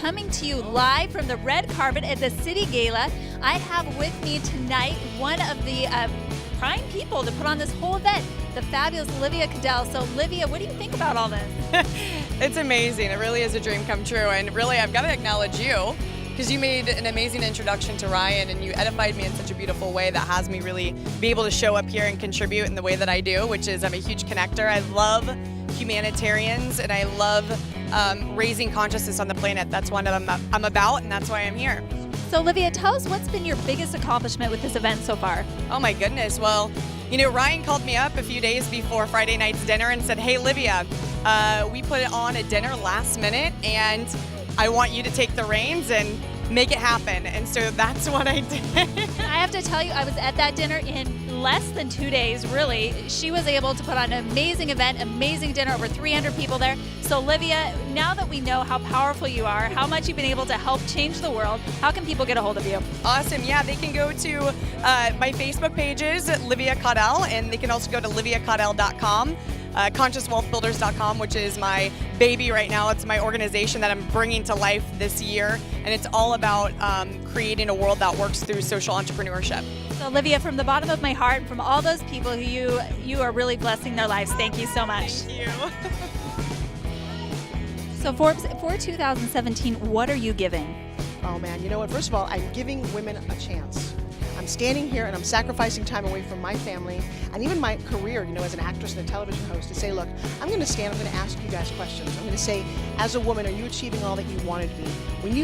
coming to you live from the red carpet at the City Gala. I have with me tonight one of the prime people to put on this whole event, the fabulous Olivia Del Sol. So Olivia, what do you think about all this? It's amazing. It really is a dream come true. And really, I've got to acknowledge you because you made an amazing introduction to Ryan and you edified me in such a beautiful way that has me really be able to show up here and contribute in the way that I do, which is I'm a huge connector. I love humanitarians and I love raising consciousness on the planet. That's what I'm about, and that's why I'm here. So Olivia, tell us what's been your biggest accomplishment with this event so far? Oh my goodness. Well, you know, Ryan called me up a few days before Friday night's dinner and said, hey, Olivia, we put on a dinner last minute and I want you to take the reins and make it happen. And so that's what I did. I have to tell you, I was at that dinner in less than 2 days, really. She was able to put on an amazing event, amazing dinner, over 300 people there. So Olivia, now that we know how powerful you are, how much you've been able to help change the world, how can people get a hold of you? Awesome. Yeah, they can go to my Facebook pages, Olivia Caudell, and they can also go to oliviacaudell.com. ConsciousWealthBuilders.com, which is my baby right now. It's my organization that I'm bringing to life this year, and it's all about creating a world that works through social entrepreneurship. So Olivia, from the bottom of my heart, from all those people who you are really blessing their lives, thank you so much. Thank you. So Forbes, for 2017, what are you giving? Oh man, you know what? First of all, I'm giving women a chance. I'm standing here and I'm sacrificing time away from my family and even my career, you know, as an actress and a television host to say, look, I'm going to stand, I'm going to ask you guys questions. I'm going to say, as a woman, are you achieving all that you wanted to be? When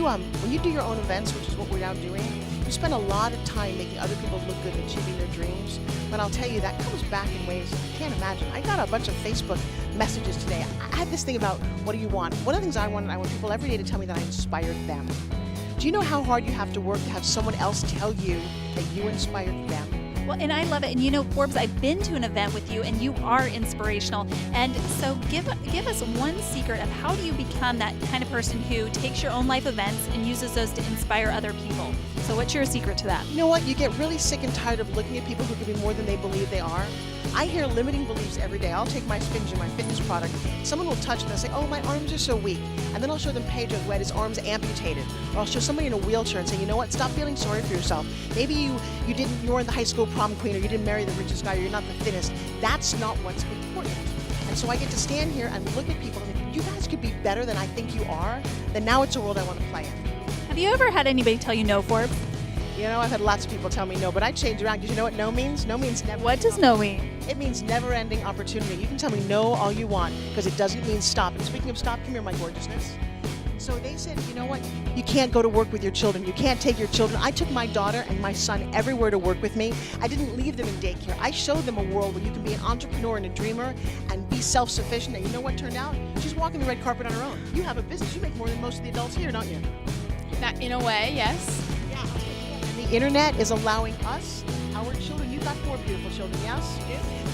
you do your own events, which is what we're now doing, you spend a lot of time making other people look good and achieving their dreams. But I'll tell you, that comes back in ways you can't imagine. I got a bunch of Facebook messages today. I had this thing about, what do you want? One of the things I want people every day to tell me that I inspired them. Do you know how hard you have to work to have someone else tell you that you inspired them? Well, and I love it. And you know, Forbes, I've been to an event with you and you are inspirational. And so give us one secret of how do you become that kind of person who takes your own life events and uses those to inspire other people? So what's your secret to that? You know what? You get really sick and tired of looking at people who can be more than they believe they are. I hear limiting beliefs every day. I'll take my Spingy, my fitness product. Someone will touch it and they'll say, oh, my arms are so weak. And then I'll show them Pedro who had his arms amputated. Or I'll show somebody in a wheelchair and say, you know what, stop feeling sorry for yourself. Maybe you weren't the high school prom queen, or you didn't marry the richest guy, or you're not the thinnest. That's not what's important. And so I get to stand here and look at people and think, you guys could be better than I think you are. Then now it's a world I want to play in. Have you ever had anybody tell you no, Forbes? You know, I've had lots of people tell me no, but I change around because you know what no means? No means never. What does no mean? It means never-ending opportunity. You can tell me no all you want because it doesn't mean stop. And speaking of stop, come here, my gorgeousness. So they said, you know what? You can't go to work with your children. You can't take your children. I took my daughter and my son everywhere to work with me. I didn't leave them in daycare. I showed them a world where you can be an entrepreneur and a dreamer and be self-sufficient. And you know what turned out? She's walking the red carpet on her own. You have a business. You make more than most of the adults here, don't you? That, in a way, yes. Yeah. And the internet is allowing us, our children, you've got 4 beautiful children, yes?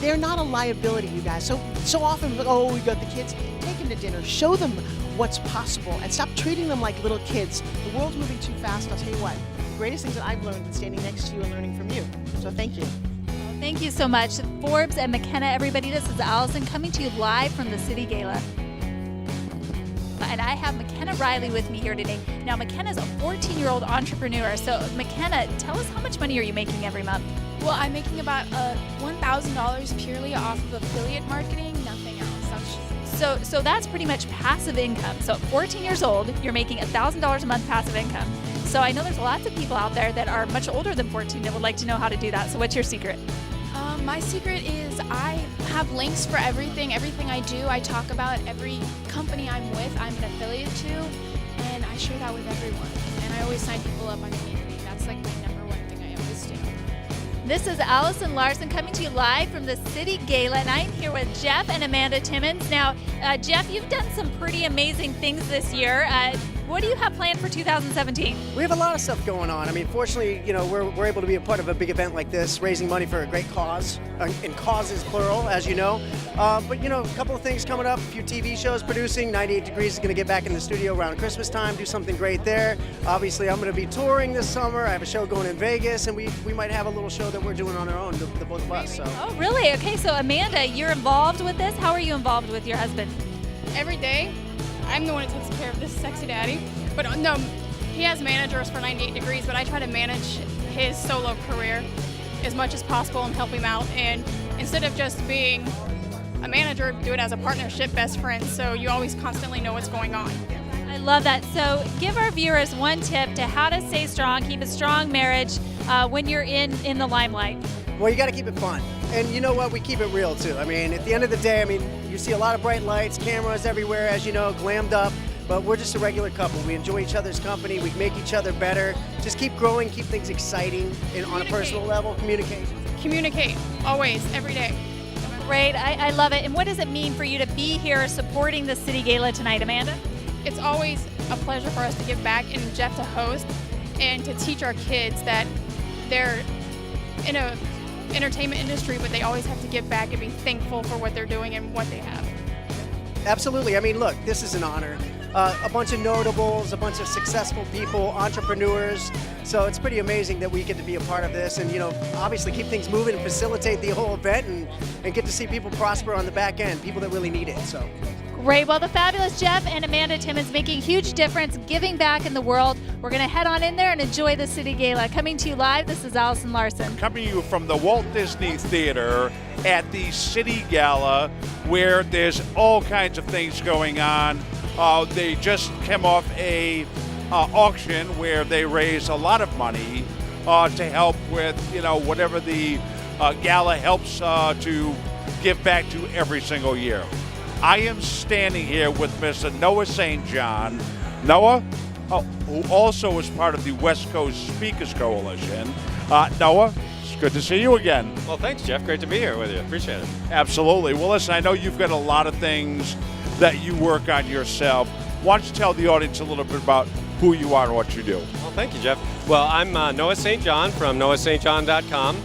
They're not a liability, you guys. So often, oh, we got the kids. Take them to dinner. Show them what's possible and stop treating them like little kids. The world's moving too fast. I'll tell you what, the greatest things that I've learned is standing next to you and learning from you. So thank you. Thank you so much. Forbes and McKenna, everybody, this is Allison coming to you live from the City Gala. And I have McKenna Riley with me here today. Now, McKenna's a 14-year-old entrepreneur. So, McKenna, tell us, how much money are you making every month? Well, I'm making about $1,000 purely off of affiliate marketing, nothing else. So that's pretty much passive income. So at 14 years old, you're making $1,000 a month passive income. So I know there's lots of people out there that are much older than 14 that would like to know how to do that. So what's your secret? My secret is I have links for everything I do. I talk about every company I'm with, I'm an affiliate to, and I share that with everyone. And I always sign people up on community. That's like my number one thing I always do. This is Alison Larson coming to you live from the City Gala, and I'm here with Jeff and Amanda Timmons. Now, Jeff, you've done some pretty amazing things this year. What do you have planned for 2017? We have a lot of stuff going on. I mean, fortunately, you know, we're able to be a part of a big event like this, raising money for a great cause, and causes plural, as you know. But, you know, a couple of things coming up, a few TV shows producing. 98 Degrees is going to get back in the studio around Christmas time, do something great there. Obviously, I'm going to be touring this summer. I have a show going in Vegas, and we might have a little show that we're doing on our own, the both of us. So. Oh, really? Okay, so Amanda, you're involved with this. How are you involved with your husband? Every day, I'm the one who takes care of this sexy daddy. But no, he has managers for 98 Degrees, but I try to manage his solo career as much as possible and help him out. And instead of just being a manager, do it as a partnership, best friends, so you always constantly know what's going on. I love that. So give our viewers one tip to how to stay strong, keep a strong marriage when you're in the limelight. Well, you got to keep it fun. And you know what? We keep it real, too. I mean, at the end of the day, I mean, you see a lot of bright lights, cameras everywhere, as you know, glammed up. But we're just a regular couple. We enjoy each other's company. We make each other better. Just keep growing, keep things exciting and on a personal level. Communication. Communicate, always, every day. Great. I love it. And what does it mean for you to be here supporting the City Gala tonight, Amanda? It's always a pleasure for us to give back and Jeff to host and to teach our kids that they're in a entertainment industry, but they always have to give back and be thankful for what they're doing and what they have. Absolutely. I mean, look, this is an honor. A bunch of notables, a bunch of successful people, entrepreneurs. So it's pretty amazing that we get to be a part of this and, you know, obviously keep things moving and facilitate the whole event and get to see people prosper on the back end, people that really need it. So. Great. Well, the fabulous Jeff and Amanda Timmons making a huge difference, giving back in the world. We're going to head on in there and enjoy the City Gala. Coming to you live, this is Alison Larson. Coming to you from the Walt Disney Theater at the City Gala, where there's all kinds of things going on. They just came off a auction where they raise a lot of money to help with, you know, whatever the gala helps to give back to every single year. I am standing here with Mr. Noah St. John. Noah, who also is part of the West Coast Speakers Coalition. Noah, it's good to see you again. Well, thanks, Jeff. Great to be here with you. Appreciate it. Absolutely. Well, listen, I know you've got a lot of things that you work on yourself. Why don't you tell the audience a little bit about who you are and what you do? Well, thank you, Jeff. Well, I'm Noah St. John from noahstjohn.com.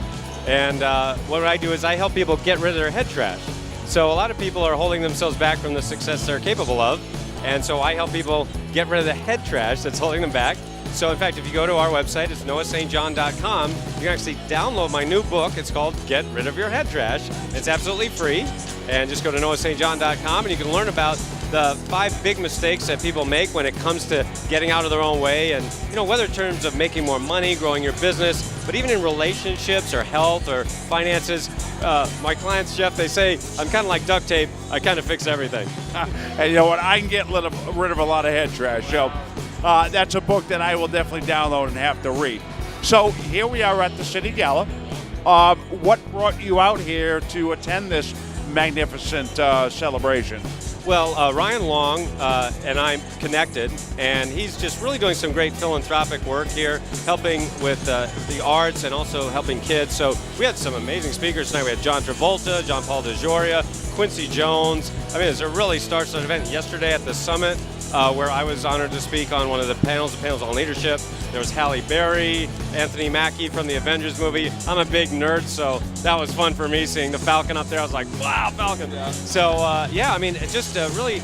And what I do is I help people get rid of their head trash. So a lot of people are holding themselves back from the success they're capable of. And so I help people get rid of the head trash that's holding them back. So in fact, if you go to our website, it's noahstjohn.com, you can actually download my new book. It's called Get Rid of Your Head Trash. It's absolutely free. And just go to noahstjohn.com and you can learn about the 5 big mistakes that people make when it comes to getting out of their own way. And, you know, whether in terms of making more money, growing your business, but even in relationships or health or finances. My clients, Jeff, they say, I'm kind of like duct tape. I kind of fix everything. And you know what? I can get rid of a lot of head trash. So that's a book that I will definitely download and have to read. So here we are at the City Gala. What brought you out here to attend this magnificent celebration? Well, Ryan Long and I'm connected, and he's just really doing some great philanthropic work here, helping with the arts and also helping kids. So we had some amazing speakers tonight. We had John Travolta, John Paul DeJoria, Quincy Jones. I mean, it's a really star-studded event. Yesterday at the summit, where I was honored to speak on one of the panels on leadership. There was Halle Berry, Anthony Mackie from the Avengers movie. I'm a big nerd, so that was fun for me seeing the Falcon up there. I was like, wow, Falcon. Yeah. So, yeah, I mean, it just really,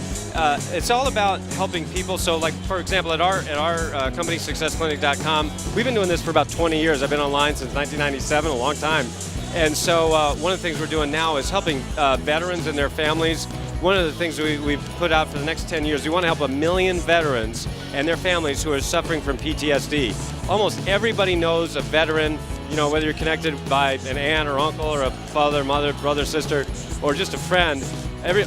it's all about helping people. So, like, for example, at our company, SuccessClinic.com, we've been doing this for about 20 years. I've been online since 1997, a long time. And so one of the things we're doing now is helping veterans and their families. One of the things we've put out for the next 10 years, we want to help 1 million veterans and their families who are suffering from PTSD. Almost everybody knows a veteran, you know, whether you're connected by an aunt or uncle or a father, mother, brother, sister, or just a friend.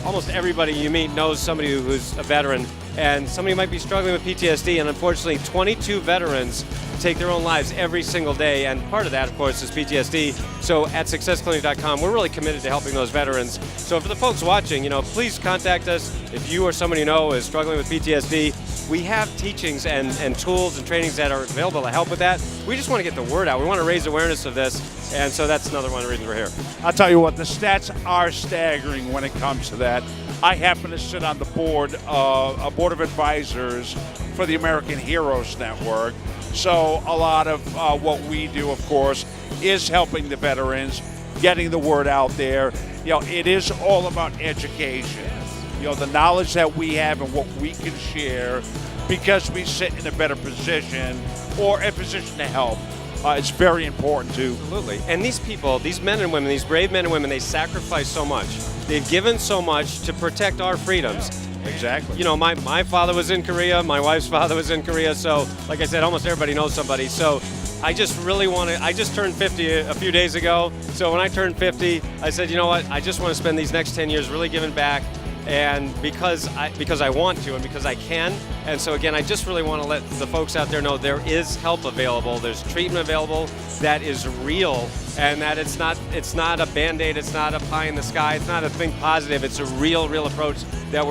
Almost everybody you meet knows somebody who's a veteran, and somebody might be struggling with PTSD, and unfortunately 22 veterans take their own lives every single day, and part of that, of course, is PTSD. So at SuccessClinic.com, we're really committed to helping those veterans. So for the folks watching, you know, please contact us if you or somebody you know is struggling with PTSD. We have teachings and tools and trainings that are available to help with that. We just want to get the word out. We want to raise awareness of this, and so that's another one of the reasons we're here. I'll tell you what, the stats are staggering when it comes to that. I happen to sit on the board, a board of advisors for the American Heroes Network. So a lot of what we do, of course, is helping the veterans, getting the word out there. You know, it is all about education. You know, the knowledge that we have and what we can share, because we sit in a better position or a position to help. It's very important too. Absolutely. And these people, these men and women, these brave men and women, they sacrifice so much. They've given so much to protect our freedoms. Exactly. You know, my father was in Korea, my wife's father was in Korea, so like I said, almost everybody knows somebody. So I just really want to, I just turned 50 a few days ago, so when I turned 50, I said, you know what, I just want to spend these next 10 years really giving back, and because I want to and because I can. And so again, I just really want to let the folks out there know there is help available, there's treatment available that is real, and that it's not a Band-Aid, it's not a pie in the sky, it's not a think positive, it's a real approach that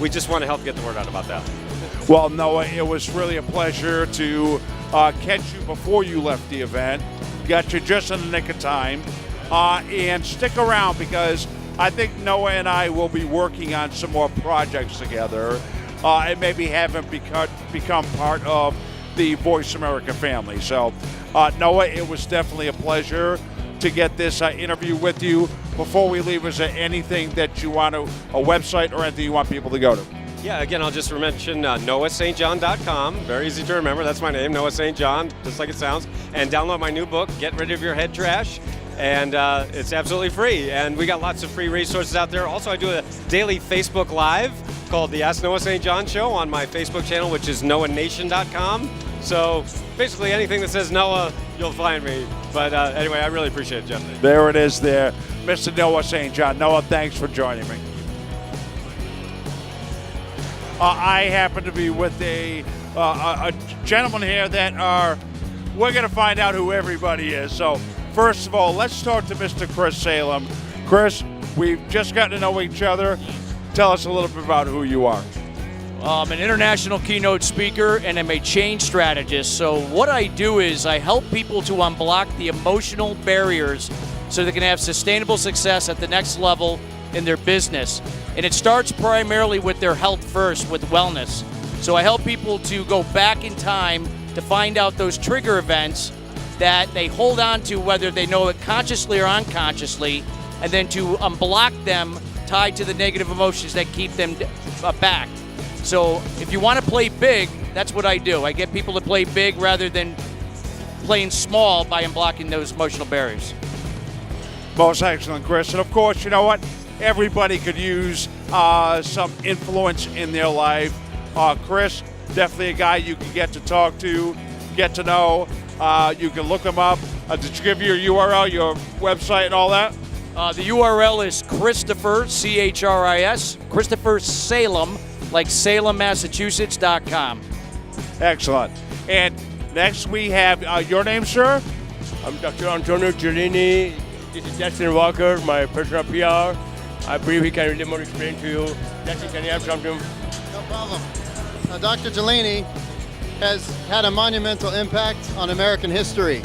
we just want to help get the word out about that. Well, Noah, it was really a pleasure to catch you before you left the event. Got you just in the nick of time. And stick around, because I think Noah and I will be working on some more projects together and maybe haven't become part of the Voice America family. So, Noah, it was definitely a pleasure to get this interview with you. Before we leave, is there anything that you want to, a website or anything you want people to go to? Yeah, again, I'll just mention noahstjohn.com. Very easy to remember. That's my name, Noah St. John, just like it sounds. And download my new book, Get Rid of Your Head Trash. And it's absolutely free. And we got lots of free resources out there. Also, I do a daily Facebook Live called the Ask Noah St. John Show on my Facebook channel, which is noahnation.com. So basically anything that says Noah, you'll find me. But anyway, I really appreciate it, Jeff. There it is there. Mr. Noah St. John. Noah, thanks for joining me. I happen to be with a gentleman here that we're going to find out who everybody is. So first of all, let's talk to Mr. Chris Salem. Chris, we've just gotten to know each other. Tell us a little bit about who you are. I'm an international keynote speaker, and I'm a change strategist. So what I do is I help people to unblock the emotional barriers so they can have sustainable success at the next level in their business. And it starts primarily with their health first, with wellness. So I help people to go back in time to find out those trigger events that they hold on to, whether they know it consciously or unconsciously, and then to unblock them tied to the negative emotions that keep them back. So if you want to play big, that's what I do. I get people to play big rather than playing small by unblocking those emotional barriers. Most excellent, Chris. And of course, you know what? Everybody could use some influence in their life. Chris, definitely a guy you can get to talk to, get to know. You can look him up. Did you give your URL, your website and all that? The URL is Christopher, C-H-R-I-S, Christopher Salem, like Salem, Massachusetts.com. Excellent. And next we have your name, sir? I'm Dr. Antonio Giullini. This is Justin Walker, my personal PR. I believe he can really more explain to you. Justin, can you have something? No problem. Dr. Giullini has had a monumental impact on American history.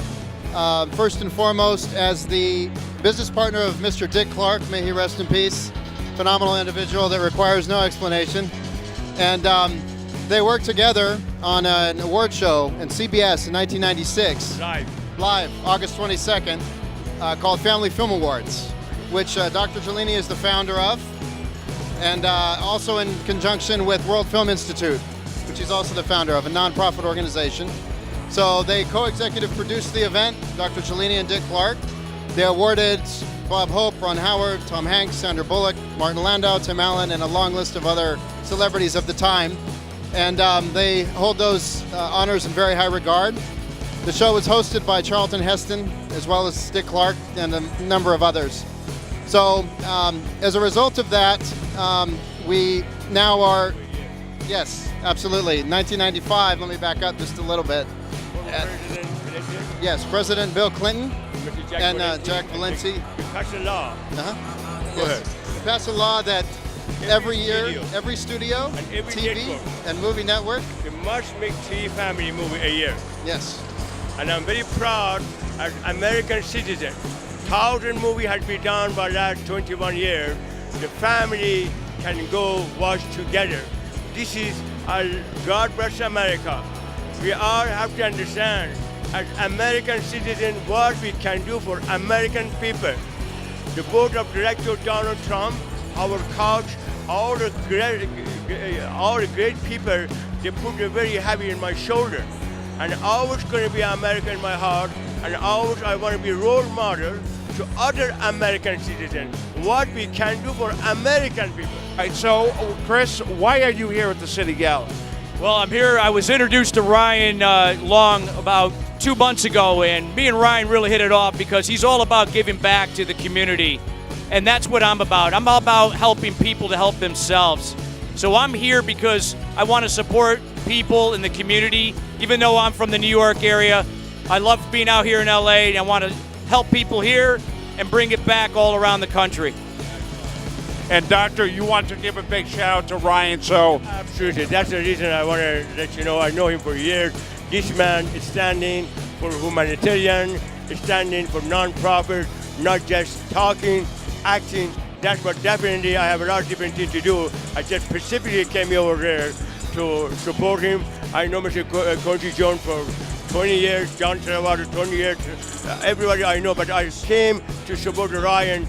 First and foremost, as the business partner of Mr. Dick Clark, may he rest in peace. Phenomenal individual that requires no explanation. And they worked together on an award show in CBS in 1996. Live, August 22nd, called Family Film Awards, which Dr. Giullini is the founder of, and also in conjunction with World Film Institute, which he's also the founder of, a nonprofit organization. So they co-executive produced the event, Dr. Giullini and Dick Clark. They awarded Bob Hope, Ron Howard, Tom Hanks, Sandra Bullock, Martin Landau, Tim Allen, and a long list of other celebrities of the time. And they hold those honors in very high regard. The show was hosted by Charlton Heston, as well as Dick Clark and a number of others. So as a result of that, we now are, yes, absolutely. 1995, let me back up just a little bit. Yes, President Bill Clinton and Jack Valenti. Passed a law. Go ahead. We passed a law that every year, every studio, and every TV, network, and movie network, they must make 3 family movie a year. Yes. And I'm very proud as American citizen. 1,000 movie has been done by last 21 years. The family can go watch together. This is God bless America. We all have to understand as American citizens what we can do for American people. The board of directors, Donald Trump, our coach, all the great people, they put it very heavy in my shoulder. And always going to be American in my heart, and always I want to be a role model to other American citizens what we can do for American people. All right, so, Chris, why are you here at the City Gala? Well, I'm here. I was introduced to Ryan Long about 2 months ago, and me and Ryan really hit it off because he's all about giving back to the community. And that's what I'm about. I'm all about helping people to help themselves. So I'm here because I want to support people in the community. Even though I'm from the New York area, I love being out here in LA, and I want to help people here and bring it back all around the country. And Doctor, you want to give a big shout out to Ryan, so. Absolutely, that's the reason I want to let you know I know him for years. This man is standing for humanitarian, is standing for non-profit, not just talking, acting. That's what definitely I have a lot of different things to do. I just specifically came over there to support him. I know Mr. Quincy Jones for 20 years, John Salem 20 years, everybody I know, but I came to support Ryan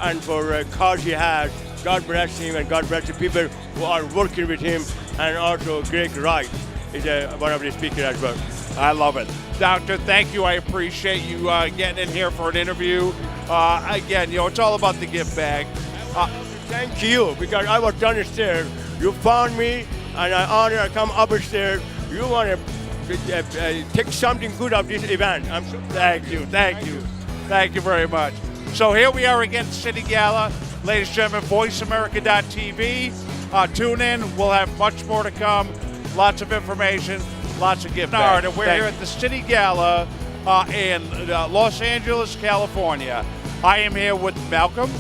and for a cause he has. God bless him and God bless the people who are working with him, and also Greg Wright is one of the speakers as well. I love it. Doctor, thank you. I appreciate you getting in here for an interview. Again, it's all about the give back. Thank you, because I was downstairs. You found me, and I come upstairs. You want to take something good of this event. I'm so Thank you. Thank you very much. So here we are again, City Gala. Ladies and gentlemen, VoiceAmerica.tv. Tune in. We'll have much more to come. Lots of information, lots of gift back. And we're here at the City Gala in Los Angeles, California. I am here with Malcolm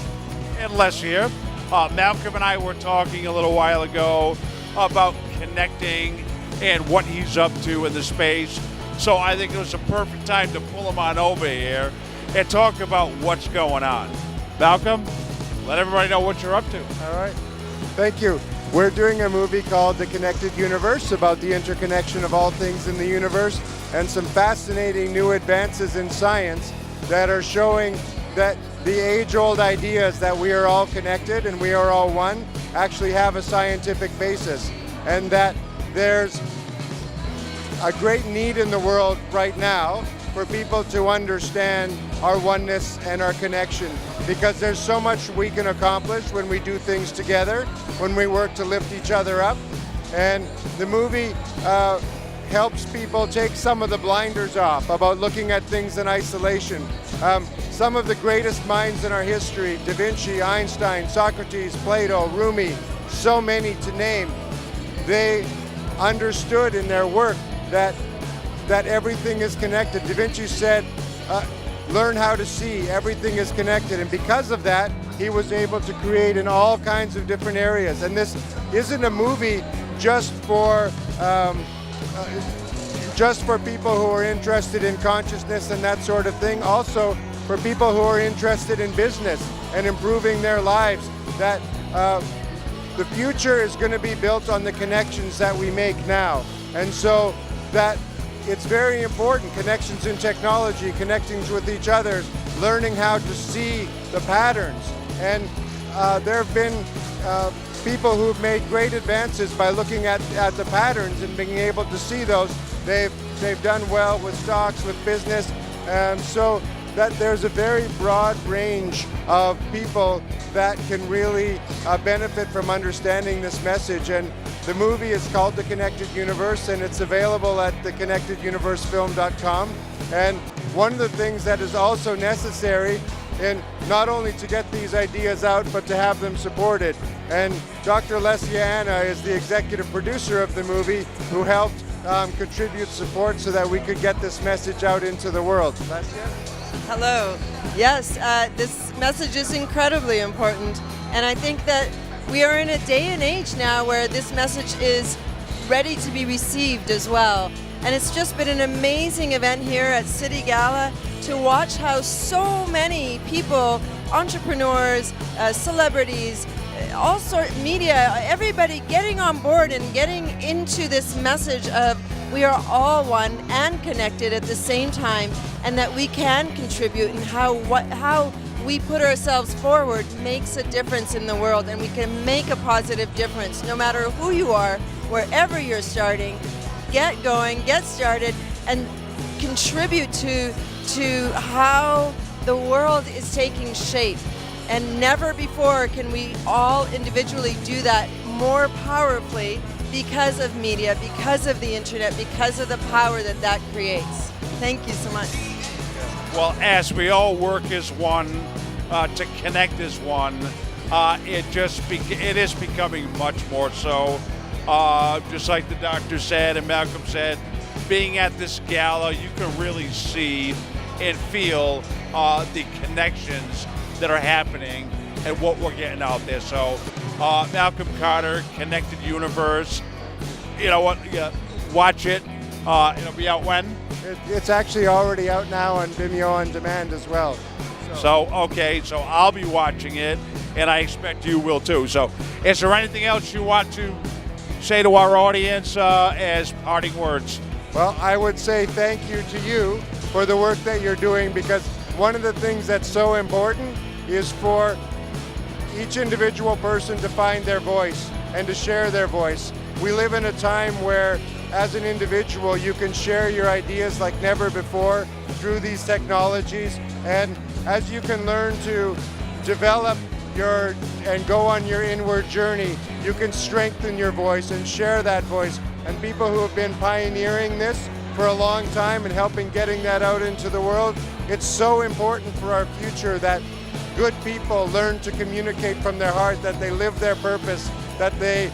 and Les here. Malcolm and I were talking a little while ago about connecting and what he's up to in the space. So I think it was a perfect time to pull him on over here and talk about what's going on. Malcolm, let everybody know what you're up to. All right. Thank you. We're doing a movie called The Connected Universe about the interconnection of all things in the universe and some fascinating new advances in science that are showing that the age-old ideas that we are all connected and we are all one actually have a scientific basis, and that there's a great need in the world right now for people to understand our oneness and our connection, because there's so much we can accomplish when we do things together, when we work to lift each other up. And the movie helps people take some of the blinders off about looking at things in isolation. Some of the greatest minds in our history, Da Vinci, Einstein, Socrates, Plato, Rumi, so many to name, they understood in their work that everything is connected. Da Vinci said, learn how to see, everything is connected. And because of that, he was able to create in all kinds of different areas. And this isn't a movie just for people who are interested in consciousness and that sort of thing. Also for people who are interested in business and improving their lives, that the future is going to be built on the connections that we make now. And so that it's very important, connections in technology, connecting with each other, learning how to see the patterns. And there have been people who've made great advances by looking at the patterns and being able to see those. They've done well with stocks, with business, so that there's a very broad range of people that can really benefit from understanding this message. And the movie is called The Connected Universe, and it's available at theconnecteduniversefilm.com. And one of the things that is also necessary in not only to get these ideas out, but to have them supported. And Dr. Lesiana is the executive producer of the movie, who helped contribute support so that we could get this message out into the world. Lesia? Hello. Yes, this message is incredibly important, and I think that we are in a day and age now where this message is ready to be received as well. And it's just been an amazing event here at City Gala to watch how so many people, entrepreneurs, celebrities, all sorts, media, everybody getting on board and getting into this message of we are all one and connected at the same time, and that we can contribute, and how we put ourselves forward makes a difference in the world, and we can make a positive difference no matter who you are, wherever you're starting. Get going, get started, and contribute to how the world is taking shape. And never before can we all individually do that more powerfully because of media, because of the internet, because of the power that that creates. Thank you so much. Well, as we all work as one, to connect as one, it is becoming much more so. Just like the doctor said and Malcolm said, being at this gala, you can really see and feel the connections that are happening and what we're getting out there. So, Malcolm Carter, Connected Universe, you know what? Watch it. It'll be out when? It's actually already out now on Vimeo on demand as well. So I'll be watching it, and I expect you will too. So, is there anything else you want to say to our audience as parting words? Well, I would say thank you to you for the work that you're doing, because one of the things that's so important is for each individual person to find their voice and to share their voice. We live in a time where, as an individual, you can share your ideas like never before through these technologies. And as you can learn to develop and go on your inward journey, you can strengthen your voice and share that voice. And people who have been pioneering this for a long time and helping getting that out into the world, it's so important for our future that good people learn to communicate from their heart, that they live their purpose, that they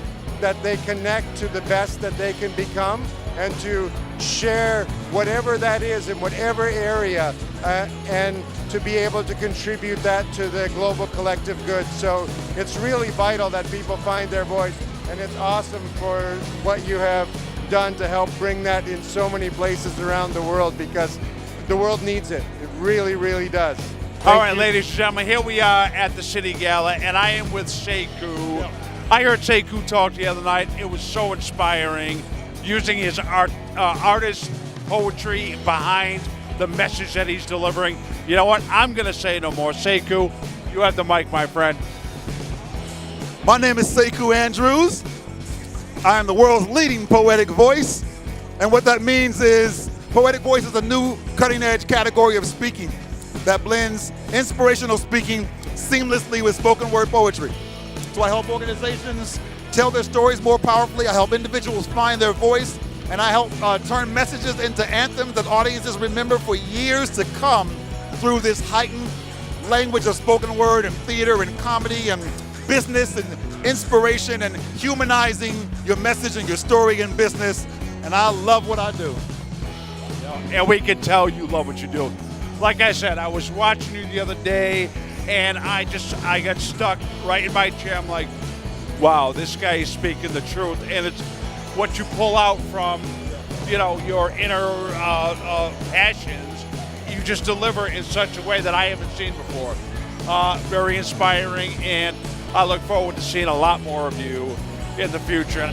connect to the best that they can become, and to share whatever that is in whatever area, and to be able to contribute that to the global collective good. So it's really vital that people find their voice, and it's awesome for what you have done to help bring that in so many places around the world, because the world needs it. It really, really does. All right, ladies and gentlemen, here we are at the City Gala, and I am with Sekou. Yeah. I heard Sekou talk the other night. It was so inspiring, using his artist poetry behind the message that he's delivering. You know what? I'm going to say no more. Sekou, you have the mic, my friend. My name is Sekou Andrews. I am the world's leading poetic voice. And what that means is poetic voice is a new cutting-edge category of speaking that blends inspirational speaking seamlessly with spoken word poetry. So I help organizations tell their stories more powerfully. I help individuals find their voice, and I help turn messages into anthems that audiences remember for years to come through this heightened language of spoken word and theater and comedy and business and inspiration and humanizing your message and your story in business. And I love what I do. And we can tell you love what you do. Like I said, I was watching you the other day, and I got stuck right in my chair. I'm like, wow, this guy is speaking the truth. And it's what you pull out from, your inner passions. You just deliver in such a way that I haven't seen before. Very inspiring, and I look forward to seeing a lot more of you in the future.